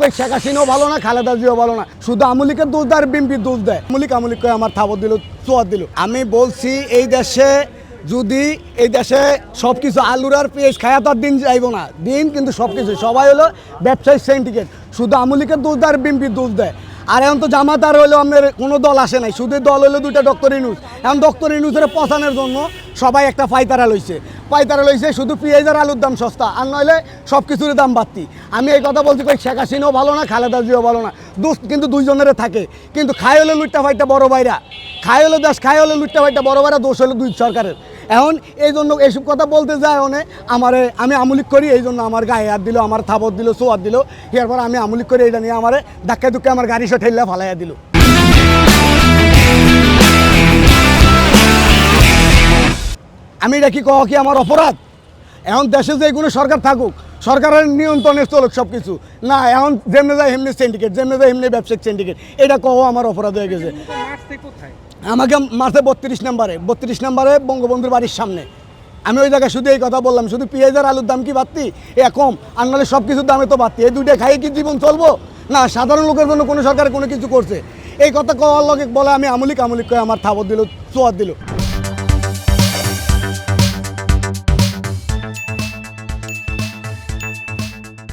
কই শেখ হাসিনাও ভালো না, খালেদা জিয়াও ভালো না, শুধু আমলিকের দোষ দেয় আর বিএনপির দোষ দেয়। আমলিক কয়ে আমার থাবত দিল, চোয়াত দিল। আমি বলছি এই দেশে যদি এই দেশে সব কিছু আলুর আর পেঁয়াজ খায়া তো আর দিন যাইব না, দিন কিন্তু সব কিছু সবাই হলো ব্যবসায়িক সিন্ডিকেট, শুধু আমলিকের দোষ দেয় আর বিএনপির দোষ দেয়। আর এখন তো জামাত আর হইলো আপনার কোনো দল আসে নাই, শুধু দল হইলো দুইটা ডক্টর ইউনূস। এখন ডক্টর ইউনূসের পচানোর জন্য সবাই একটা পায়তারা লইছে শুধু পেঁয়াজ আর আলুর দাম সস্তা, আর নইলে সব কিছুর দাম বাড়তি। আমি এই কথা বলছি কই শেখ হাসিনাও ভালো না, খালেদা জিয়াও ভালো না, দোষ কিন্তু দুইজনের থাকে। কিন্তু খাই হলে লুটটা ফাইটা বড় ভাইরা, খাই হলে দেশ, খাই হলে লুটটা ফাইটা বড় ভাইরা, দোষ হলো দুই সরকারের। এখন এই জন্য এইসব কথা বলতে যায় আমি আমলিক করি, এই জন্য আমার গায়ে হাত দিল, আমার থাবত দিল, সোয়াত দিল। এরপর আমি আমলিক করি, এটা নিয়ে আমার ধাক্কা ধুক্কা আমার গাড়ি সে ঠেললে ফালাইয়া দিল। আমি এটা কি কহ কি আমার অপরাধ? এখন দেশে যে কোনো সরকার থাকুক, সরকারের নিয়ন্ত্রণে চলুক সব কিছু, না এখন যেমনি যায় এমনি সিন্ডিকেট, যেমনি যায় এমনি ব্যবসায়িক সিন্ডিকেট, এটা কহ আমার অপরাধ হয়ে গেছে। আমাকে মারছে 32 নম্বরে বঙ্গবন্ধুর বাড়ির সামনে। আমি ওই জায়গায় শুধু এই কথা বললাম, শুধু পেঁয়াজ আর আলুর দাম কি বাড়তি, কম, আর নাহলে সব কিছুর দামে তো বাড়তি। এই দুইটা খাইয়ে কি জীবন চলবো? না, সাধারণ লোকের জন্য কোনো সরকার কোনো কিছু করছে? এই কথা কওয়ার লগে বলে আমি আমলিক করে আমার থাবত দিল, চোয়াত দিল।